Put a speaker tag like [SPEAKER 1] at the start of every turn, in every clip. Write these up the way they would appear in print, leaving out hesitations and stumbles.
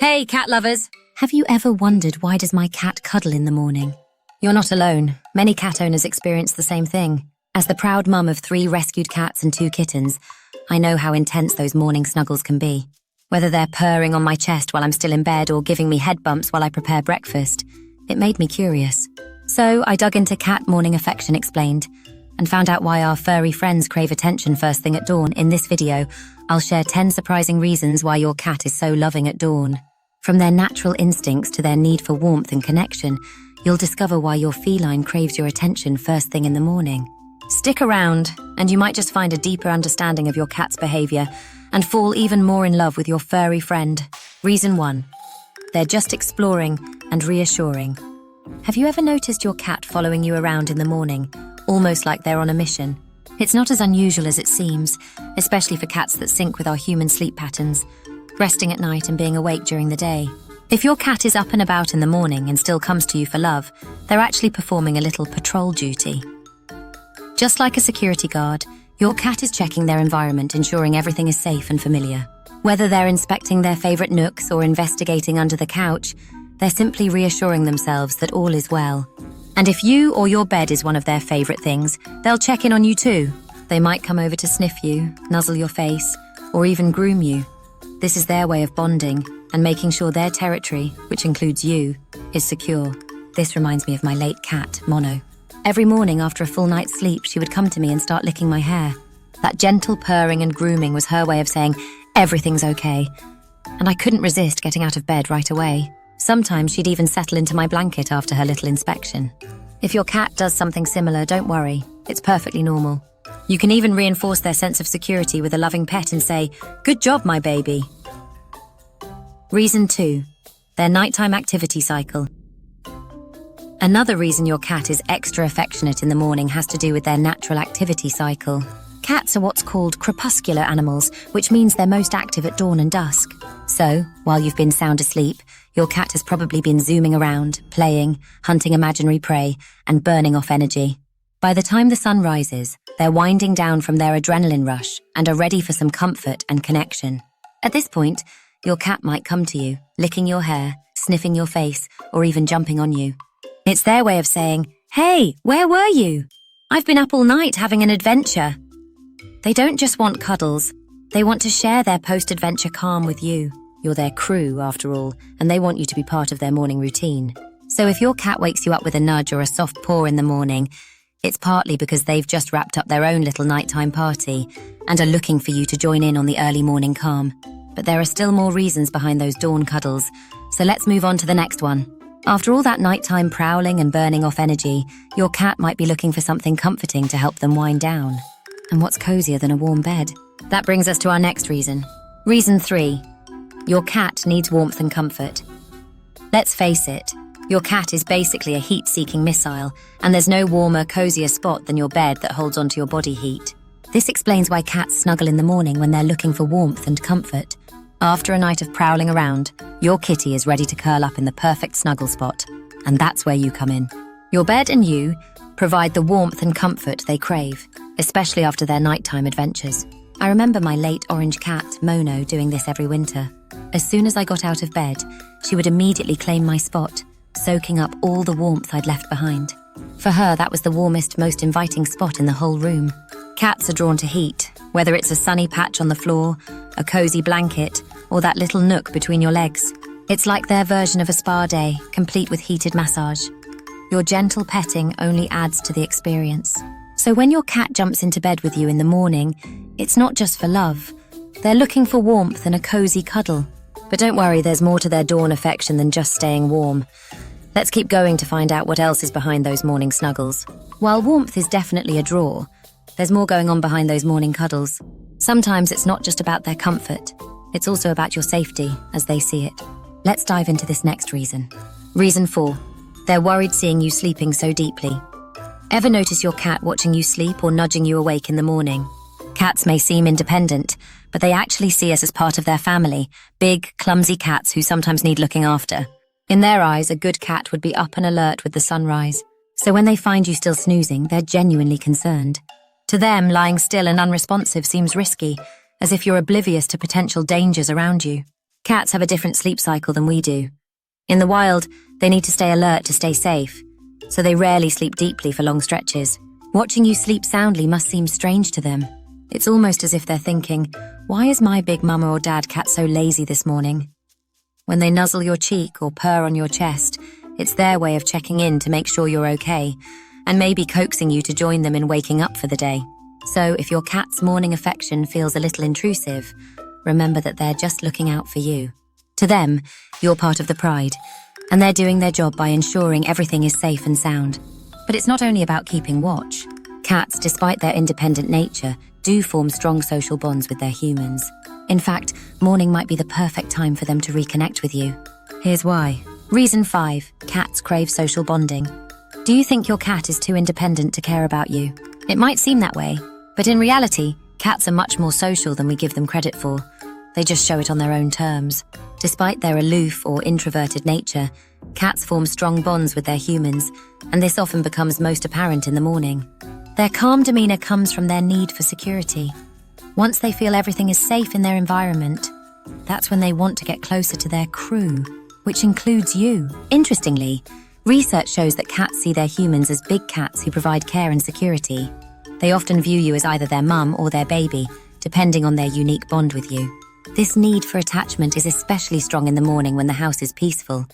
[SPEAKER 1] Hey, cat lovers! Have you ever wondered why does my cat cuddle in the morning? You're not alone. Many cat owners experience the same thing. As the proud mum of 3 rescued cats and 2 kittens, I know how intense those morning snuggles can be. Whether they're purring on my chest while I'm still in bed or giving me head bumps while I prepare breakfast, it made me curious. So I dug into Cat Morning Affection Explained and found out why our furry friends crave attention first thing at dawn. In this video, I'll share 10 surprising reasons why your cat is so loving at dawn. From their natural instincts to their need for warmth and connection, you'll discover why your feline craves your attention first thing in the morning. Stick around, and you might just find a deeper understanding of your cat's behavior and fall even more in love with your furry friend. Reason 1. They're just exploring and reassuring. Have you ever noticed your cat following you around in the morning, almost like they're on a mission? It's not as unusual as it seems, especially for cats that sync with our human sleep patterns, resting at night and being awake during the day. If your cat is up and about in the morning and still comes to you for love, they're actually performing a little patrol duty. Just like a security guard, your cat is checking their environment, ensuring everything is safe and familiar. Whether they're inspecting their favorite nooks or investigating under the couch, they're simply reassuring themselves that all is well. And if you or your bed is one of their favorite things, they'll check in on you too. They might come over to sniff you, nuzzle your face, or even groom you. This is their way of bonding and making sure their territory, which includes you, is secure. This reminds me of my late cat, Mono. Every morning after a full night's sleep, she would come to me and start licking my hair. That gentle purring and grooming was her way of saying, everything's okay. And I couldn't resist getting out of bed right away. Sometimes she'd even settle into my blanket after her little inspection. If your cat does something similar, don't worry. It's perfectly normal. You can even reinforce their sense of security with a loving pet and say, "Good job, my baby." Reason 2. Their nighttime activity cycle. Another reason your cat is extra affectionate in the morning has to do with their natural activity cycle. Cats are what's called crepuscular animals, which means they're most active at dawn and dusk. So, while you've been sound asleep, your cat has probably been zooming around, playing, hunting imaginary prey, and burning off energy. By the time the sun rises, they're winding down from their adrenaline rush and are ready for some comfort and connection. At this point, your cat might come to you, licking your hair, sniffing your face, or even jumping on you. It's their way of saying, "Hey, where were you? I've been up all night having an adventure." They don't just want cuddles, they want to share their post-adventure calm with you. You're their crew, after all, and they want you to be part of their morning routine. So if your cat wakes you up with a nudge or a soft paw in the morning, it's partly because they've just wrapped up their own little nighttime party and are looking for you to join in on the early morning calm. But there are still more reasons behind those dawn cuddles, so let's move on to the next one. After all that nighttime prowling and burning off energy, your cat might be looking for something comforting to help them wind down. And what's cozier than a warm bed? That brings us to our next reason. Reason 3. Your cat needs warmth and comfort. Let's face it, your cat is basically a heat-seeking missile, and there's no warmer, cozier spot than your bed that holds onto your body heat. This explains why cats snuggle in the morning when they're looking for warmth and comfort. After a night of prowling around, your kitty is ready to curl up in the perfect snuggle spot, and that's where you come in. Your bed and you provide the warmth and comfort they crave, especially after their nighttime adventures. I remember my late orange cat, Mono, doing this every winter. As soon as I got out of bed, she would immediately claim my spot, soaking up all the warmth I'd left behind. For her, that was the warmest, most inviting spot in the whole room. Cats are drawn to heat, whether it's a sunny patch on the floor, a cozy blanket, or that little nook between your legs. It's like their version of a spa day, complete with heated massage. Your gentle petting only adds to the experience. So when your cat jumps into bed with you in the morning, it's not just for love. They're looking for warmth and a cozy cuddle. But don't worry, there's more to their dawn affection than just staying warm. Let's keep going to find out what else is behind those morning snuggles. While warmth is definitely a draw, there's more going on behind those morning cuddles. Sometimes it's not just about their comfort, it's also about your safety as they see it. Let's dive into this next reason. Reason 4. They're worried seeing you sleeping so deeply. Ever notice your cat watching you sleep or nudging you awake in the morning? Cats may seem independent, but they actually see us as part of their family, big, clumsy cats who sometimes need looking after. In their eyes, a good cat would be up and alert with the sunrise. So when they find you still snoozing, they're genuinely concerned. To them, lying still and unresponsive seems risky, as if you're oblivious to potential dangers around you. Cats have a different sleep cycle than we do. In the wild, they need to stay alert to stay safe, so they rarely sleep deeply for long stretches. Watching you sleep soundly must seem strange to them. It's almost as if they're thinking, why is my big mama or dad cat so lazy this morning? When they nuzzle your cheek or purr on your chest, it's their way of checking in to make sure you're okay, and maybe coaxing you to join them in waking up for the day. So if your cat's morning affection feels a little intrusive, remember that they're just looking out for you. To them, you're part of the pride, and they're doing their job by ensuring everything is safe and sound. But it's not only about keeping watch. Cats, despite their independent nature, do form strong social bonds with their humans. In fact, morning might be the perfect time for them to reconnect with you. Here's why. Reason 5. Cats crave social bonding. Do you think your cat is too independent to care about you? It might seem that way, but in reality, cats are much more social than we give them credit for. They just show it on their own terms. Despite their aloof or introverted nature, cats form strong bonds with their humans, and this often becomes most apparent in the morning. Their calm demeanor comes from their need for security. Once they feel everything is safe in their environment, that's when they want to get closer to their crew, which includes you. Interestingly, research shows that cats see their humans as big cats who provide care and security. They often view you as either their mum or their baby, depending on their unique bond with you. This need for attachment is especially strong in the morning when the house is peaceful,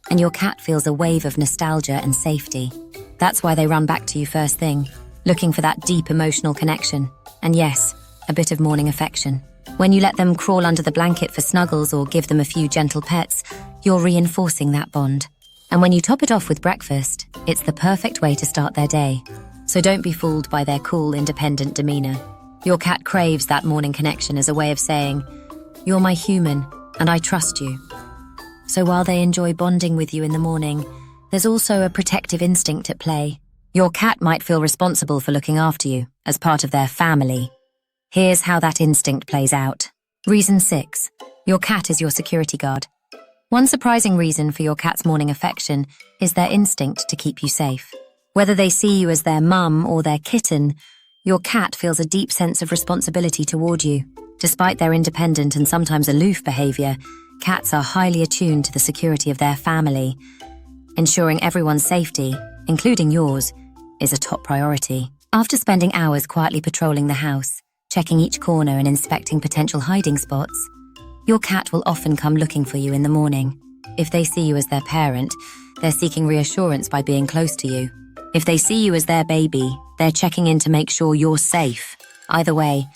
[SPEAKER 1] and your cat feels a wave of nostalgia and safety. That's why they run back to you first thing, looking for that deep emotional connection. And yes, a bit of morning affection. When you let them crawl under the blanket for snuggles or give them a few gentle pets, you're reinforcing that bond. And when you top it off with breakfast, it's the perfect way to start their day. So don't be fooled by their cool, independent demeanor. Your cat craves that morning connection as a way of saying, "You're my human, and I trust you." So while they enjoy bonding with you in the morning, there's also a protective instinct at play. Your cat might feel responsible for looking after you, as part of their family. Here's how that instinct plays out. Reason 6. Your cat is your security guard. One surprising reason for your cat's morning affection is their instinct to keep you safe. Whether they see you as their mum or their kitten, your cat feels a deep sense of responsibility toward you. Despite their independent and sometimes aloof behavior, cats are highly attuned to the security of their family. Ensuring everyone's safety, including yours, is a top priority. After spending hours quietly patrolling the house, checking each corner and inspecting potential hiding spots, your cat will often come looking for you in the morning. If they see you as their parent, they're seeking reassurance by being close to you. If they see you as their baby, they're checking in to make sure you're safe. Either way,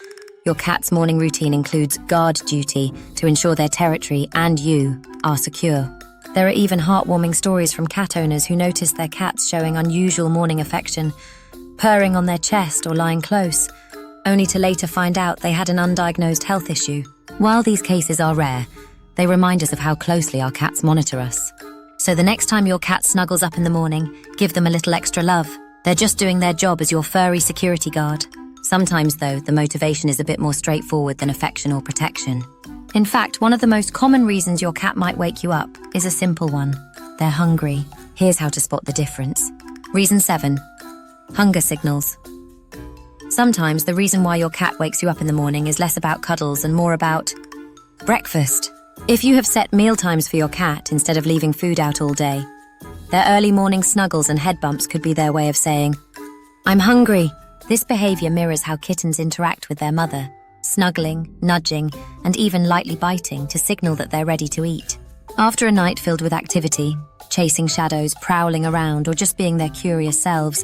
[SPEAKER 1] your cat's morning routine includes guard duty to ensure their territory and you are secure. There are even heartwarming stories from cat owners who noticed their cats showing unusual morning affection, purring on their chest or lying close, only to later find out they had an undiagnosed health issue. While these cases are rare, they remind us of how closely our cats monitor us. So the next time your cat snuggles up in the morning, give them a little extra love. They're just doing their job as your furry security guard. Sometimes, though, the motivation is a bit more straightforward than affection or protection. In fact, one of the most common reasons your cat might wake you up is a simple one. They're hungry. Here's how to spot the difference. Reason 7. Hunger signals. Sometimes the reason why your cat wakes you up in the morning is less about cuddles and more about breakfast. If you have set meal times for your cat instead of leaving food out all day, their early morning snuggles and head bumps could be their way of saying, "I'm hungry." This behavior mirrors how kittens interact with their mother, snuggling, nudging, and even lightly biting to signal that they're ready to eat. After a night filled with activity, chasing shadows, prowling around, or just being their curious selves,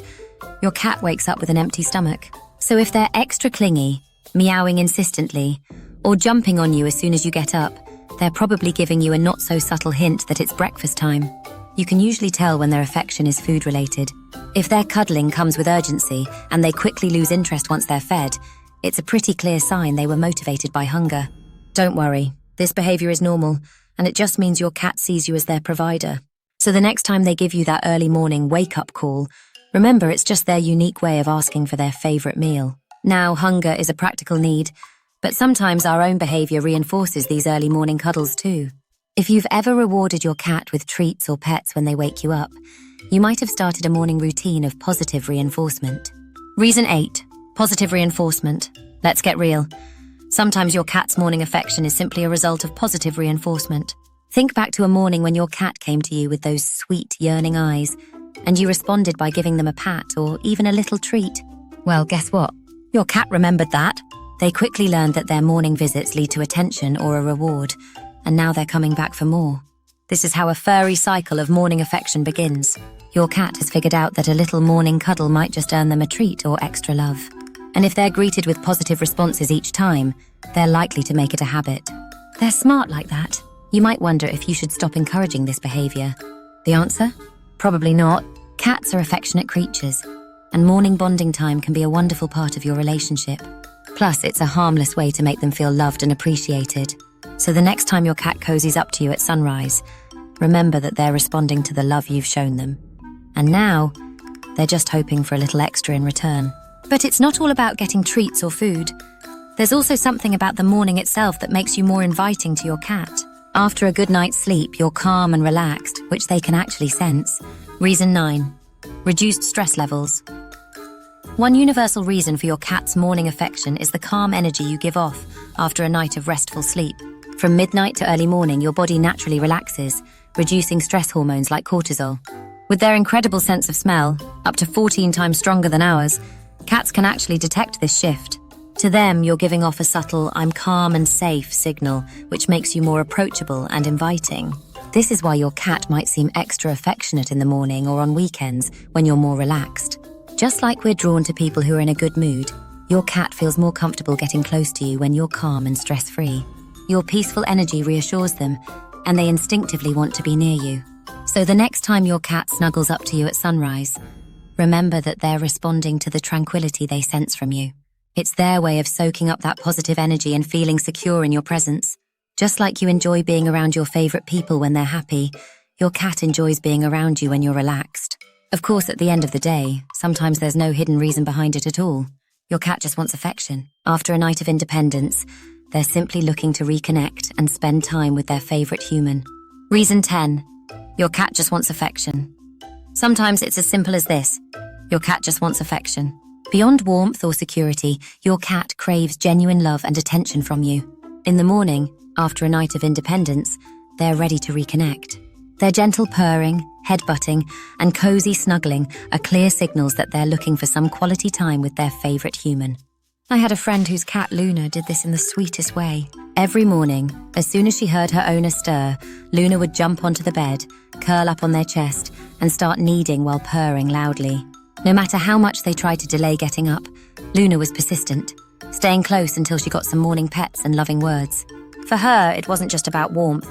[SPEAKER 1] your cat wakes up with an empty stomach. So if they're extra clingy, meowing insistently, or jumping on you as soon as you get up, they're probably giving you a not-so-subtle hint that it's breakfast time. You can usually tell when their affection is food-related. If their cuddling comes with urgency and they quickly lose interest once they're fed, it's a pretty clear sign they were motivated by hunger. Don't worry, this behavior is normal, and it just means your cat sees you as their provider. So the next time they give you that early morning wake-up call, remember it's just their unique way of asking for their favorite meal. Now, hunger is a practical need, but sometimes our own behavior reinforces these early morning cuddles too. If you've ever rewarded your cat with treats or pets when they wake you up, you might have started a morning routine of positive reinforcement. Reason 8. Positive reinforcement. Let's get real. Sometimes your cat's morning affection is simply a result of positive reinforcement. Think back to a morning when your cat came to you with those sweet, yearning eyes, and you responded by giving them a pat or even a little treat. Well, guess what? Your cat remembered that. They quickly learned that their morning visits lead to attention or a reward, and now they're coming back for more. This is how a furry cycle of morning affection begins. Your cat has figured out that a little morning cuddle might just earn them a treat or extra love. And if they're greeted with positive responses each time, they're likely to make it a habit. They're smart like that. You might wonder if you should stop encouraging this behavior. The answer? Probably not. Cats are affectionate creatures, and morning bonding time can be a wonderful part of your relationship. Plus, it's a harmless way to make them feel loved and appreciated. So the next time your cat cozies up to you at sunrise, remember that they're responding to the love you've shown them. And now, they're just hoping for a little extra in return. But it's not all about getting treats or food. There's also something about the morning itself that makes you more inviting to your cat. After a good night's sleep, you're calm and relaxed, which they can actually sense. Reason 9. Reduced stress levels. One universal reason for your cat's morning affection is the calm energy you give off after a night of restful sleep. From midnight to early morning, your body naturally relaxes, reducing stress hormones like cortisol. With their incredible sense of smell, up to 14 times stronger than ours, cats can actually detect this shift. To them, you're giving off a subtle, "I'm calm and safe" signal, which makes you more approachable and inviting. This is why your cat might seem extra affectionate in the morning or on weekends when you're more relaxed. Just like we're drawn to people who are in a good mood, your cat feels more comfortable getting close to you when you're calm and stress-free. Your peaceful energy reassures them, and they instinctively want to be near you. So the next time your cat snuggles up to you at sunrise, remember that they're responding to the tranquility they sense from you. It's their way of soaking up that positive energy and feeling secure in your presence. Just like you enjoy being around your favorite people when they're happy, your cat enjoys being around you when you're relaxed. Of course, at the end of the day, sometimes there's no hidden reason behind it at all. Your cat just wants affection. After a night of independence, they're simply looking to reconnect and spend time with their favorite human. Reason 10. Your cat just wants affection. Sometimes it's as simple as this. Your cat just wants affection. Beyond warmth or security, your cat craves genuine love and attention from you. In the morning, after a night of independence, they're ready to reconnect. Their gentle purring, headbutting, and cozy snuggling are clear signals that they're looking for some quality time with their favorite human. I had a friend whose cat Luna did this in the sweetest way. Every morning, as soon as she heard her owner stir, Luna would jump onto the bed, curl up on their chest, and start kneading while purring loudly. No matter how much they tried to delay getting up, Luna was persistent, staying close until she got some morning pets and loving words. For her, it wasn't just about warmth.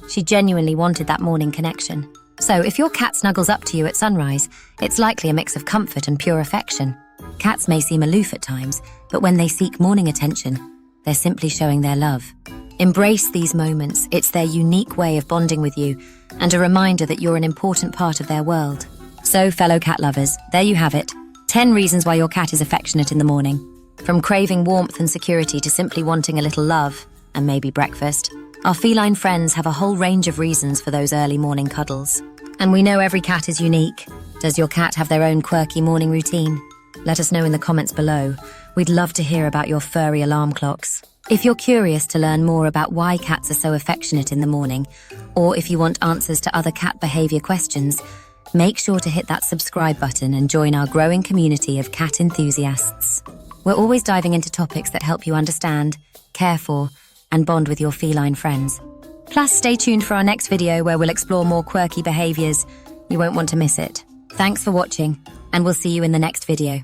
[SPEAKER 1] She genuinely wanted that morning connection. So if your cat snuggles up to you at sunrise, it's likely a mix of comfort and pure affection. Cats may seem aloof at times, but when they seek morning attention, they're simply showing their love. Embrace these moments. It's their unique way of bonding with you and a reminder that you're an important part of their world. So, fellow cat lovers, there you have it. 10 reasons why your cat is affectionate in the morning. From craving warmth and security to simply wanting a little love and maybe breakfast, our feline friends have a whole range of reasons for those early morning cuddles. And we know every cat is unique. Does your cat have their own quirky morning routine? Let us know in the comments below. We'd love to hear about your furry alarm clocks. If you're curious to learn more about why cats are so affectionate in the morning, or if you want answers to other cat behavior questions, make sure to hit that subscribe button and join our growing community of cat enthusiasts. We're always diving into topics that help you understand, care for, and bond with your feline friends. Plus, stay tuned for our next video where we'll explore more quirky behaviors. You won't want to miss it. Thanks for watching, and we'll see you in the next video.